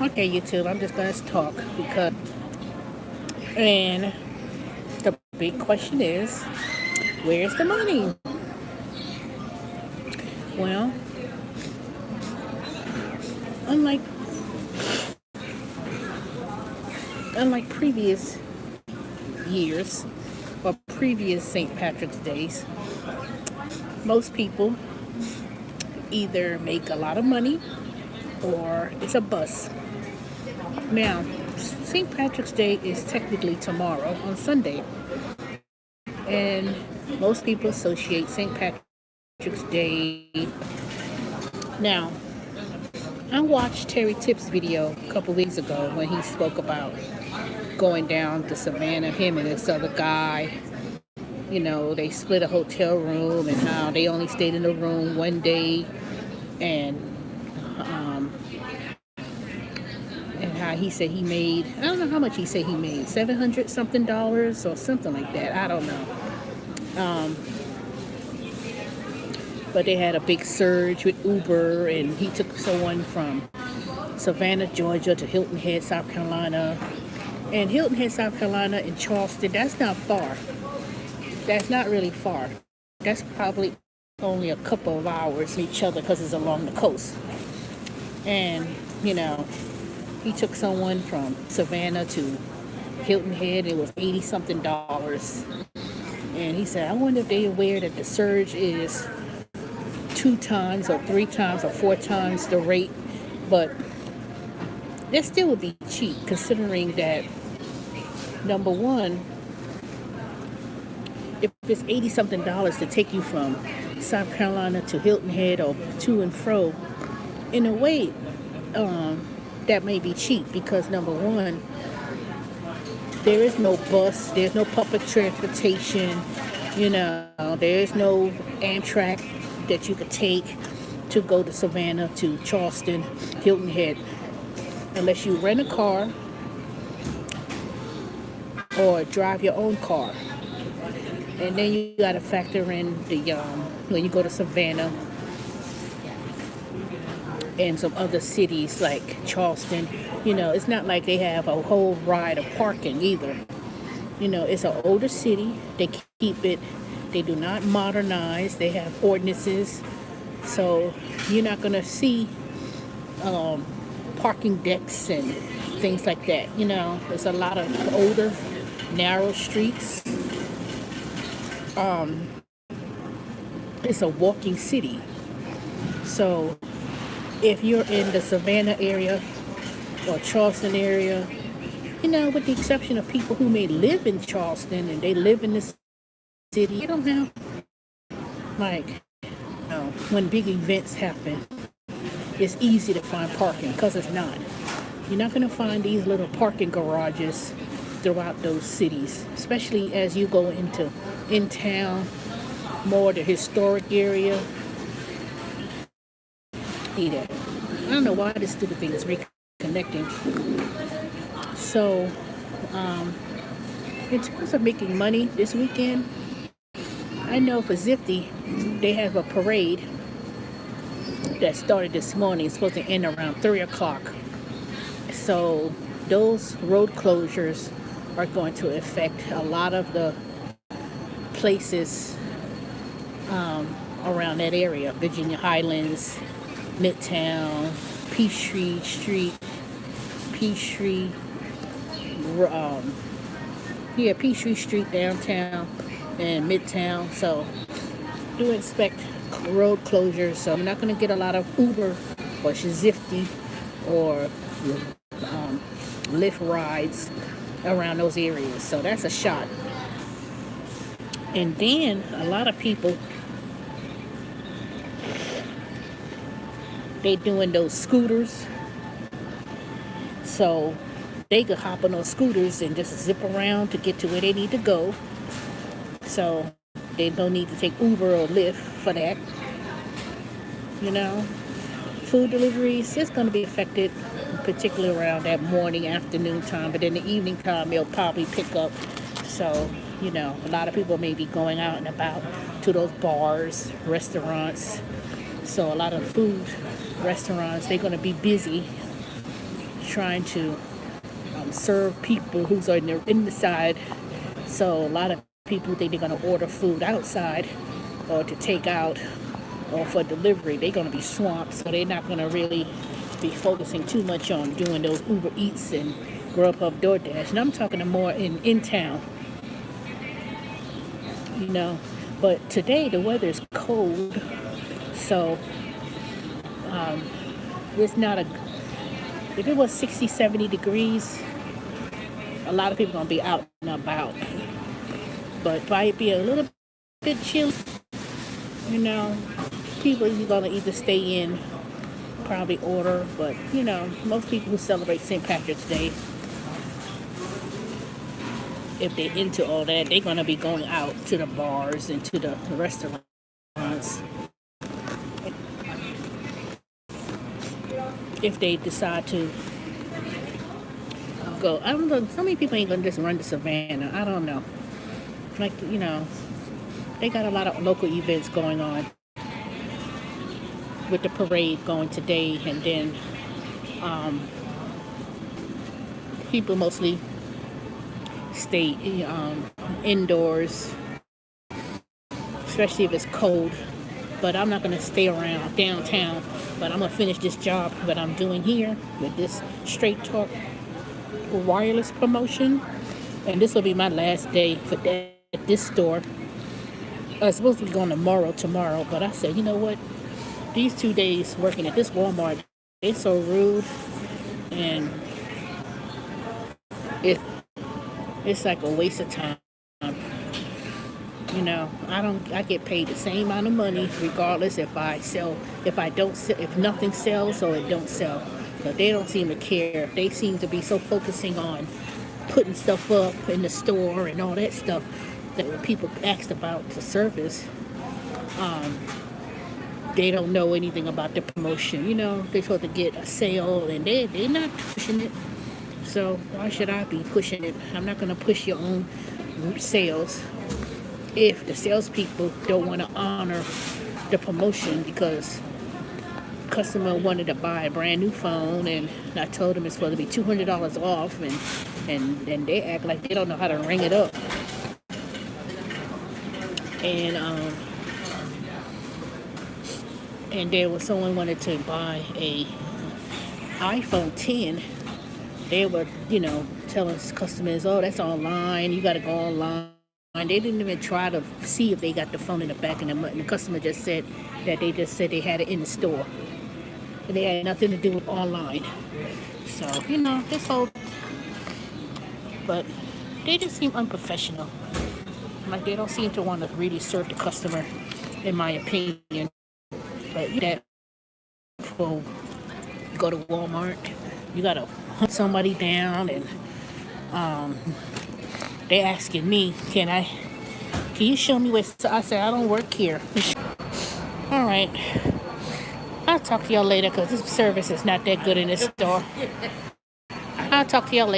Okay, YouTube, I'm just going to talk because, and the big question is, where's the money? Well, unlike previous years or previous St. Patrick's Days, most people either make a lot of money or it's a bust. Now, St. Patrick's Day is technically tomorrow on Sunday, and most people associate St. Patrick's Day. Now, I watched Terry Tipp's video a couple weeks ago when he spoke about going down to Savannah, him and this other guy. You know, they split a hotel room and how they only stayed in the room one day, and how he said he made, I don't know how much he said he made, $700 something or something like that. I don't know. But they had a big surge with Uber, and he took someone from Savannah, Georgia to Hilton Head, South Carolina. And Hilton Head, South Carolina and Charleston, that's not far. That's not really far. That's probably only a couple of hours from each other because it's along the coast. And, you know, he took someone from Savannah to Hilton Head. It was $80 something. And he said, I wonder if they're aware that the surge is 2 times or 3 times or 4 times the rate. But that still would be cheap, considering that, number one, if it's $80 something to take you from South Carolina to Hilton Head or to and fro, in a way, that may be cheap because, number one, there is no bus, there's no public transportation, you know, there's no Amtrak that you could take to go to Savannah, to Charleston, Hilton Head, unless you rent a car or drive your own car. And then you got to factor in the when you go to Savannah and some other cities like Charleston, you know, it's not like they have a whole ride of parking either. You know, it's an older city. They keep it, they do not modernize. They have ordinances. So you're not going to see parking decks and things like that. You know, there's a lot of older, narrow streets. It's a walking city. So if you're in the Savannah area or Charleston area, you know, with the exception of people who may live in Charleston and they live in this city, they don't have, like, you know, when big events happen, it's easy to find parking because it's not. You're not going to find these little parking garages throughout those cities, especially as you go into in town, more the historic area. I don't know why this stupid thing is reconnecting. So, in terms of making money this weekend, I know for Zifty, they have a parade that started this morning. It's supposed to end around 3 o'clock. So, those road closures are going to affect a lot of the places around that area. Virginia Highlands, Midtown, Peachtree Street, Peachtree Street downtown and Midtown. So do expect road closures. So I'm not going to get a lot of Uber or Shazifty or Lyft rides around those areas. So that's a shot. And then a lot of people, they doing those scooters. So they could hop on those scooters and just zip around to get to where they need to go. So they don't need to take Uber or Lyft for that. You know, food deliveries is going to be affected, particularly around that morning, afternoon time. But in the evening time, they'll probably pick up. So You know, a lot of people may be going out and about to those bars, restaurants. So a lot of food restaurants, they're going to be busy trying to serve people who's on the inside. So a lot of people think they're going to order food outside or to take out or for delivery. They're going to be swamped, so they're not going to really be focusing too much on doing those Uber Eats and Grubhub, DoorDash. And I'm talking more in town, you know. But today the weather is cold, so it's not a. If it was 60, 70 degrees, a lot of people are gonna be out and about. But by it being a little bit chilly, you know, people are gonna either stay in, probably order. But you know, most people who celebrate St. Patrick's Day, if they're into all that, they're gonna be going out to the bars and to the restaurants. If they decide to go, I don't know. So many people ain't gonna just run to Savannah. I don't know. Like, you know, they got a lot of local events going on with the parade going today, and then people mostly stay indoors, especially if it's cold. But I'm not gonna stay around downtown. But I'm gonna finish this job that I'm doing here with this Straight Talk wireless promotion, and this will be my last day for that at this store. I was supposed to be going tomorrow, but I said, you know what? These 2 days working at this Walmart, they're so rude, and it's like a waste of time. You know, I get paid the same amount of money regardless if if nothing sells or it don't sell. But they don't seem to care. They seem to be so focusing on putting stuff up in the store and all that stuff that when people asked about the service, they don't know anything about the promotion. You know, they're supposed to get a sale and they're not pushing it. So why should I be pushing it? I'm not going to push your own sales if the salespeople don't want to honor the promotion, because customer wanted to buy a brand new phone and I told them it's supposed to be $200 off, and they act like they don't know how to ring it up. And there was someone wanted to buy a iPhone 10. They were, you know, telling customers, oh, that's online, you got to go online. And they didn't even try to see if they got the phone in the back of the month. And the customer just said that they had it in the store. And they had nothing to do with online. So, you know, but they just seem unprofessional. Like they don't seem to want to really serve the customer, in my opinion. But that before you go to Walmart, you got to hunt somebody down, and they asking me, can you show me where? I said, I don't work here. All right. I'll talk to y'all later because this service is not that good in this store. I'll talk to y'all later.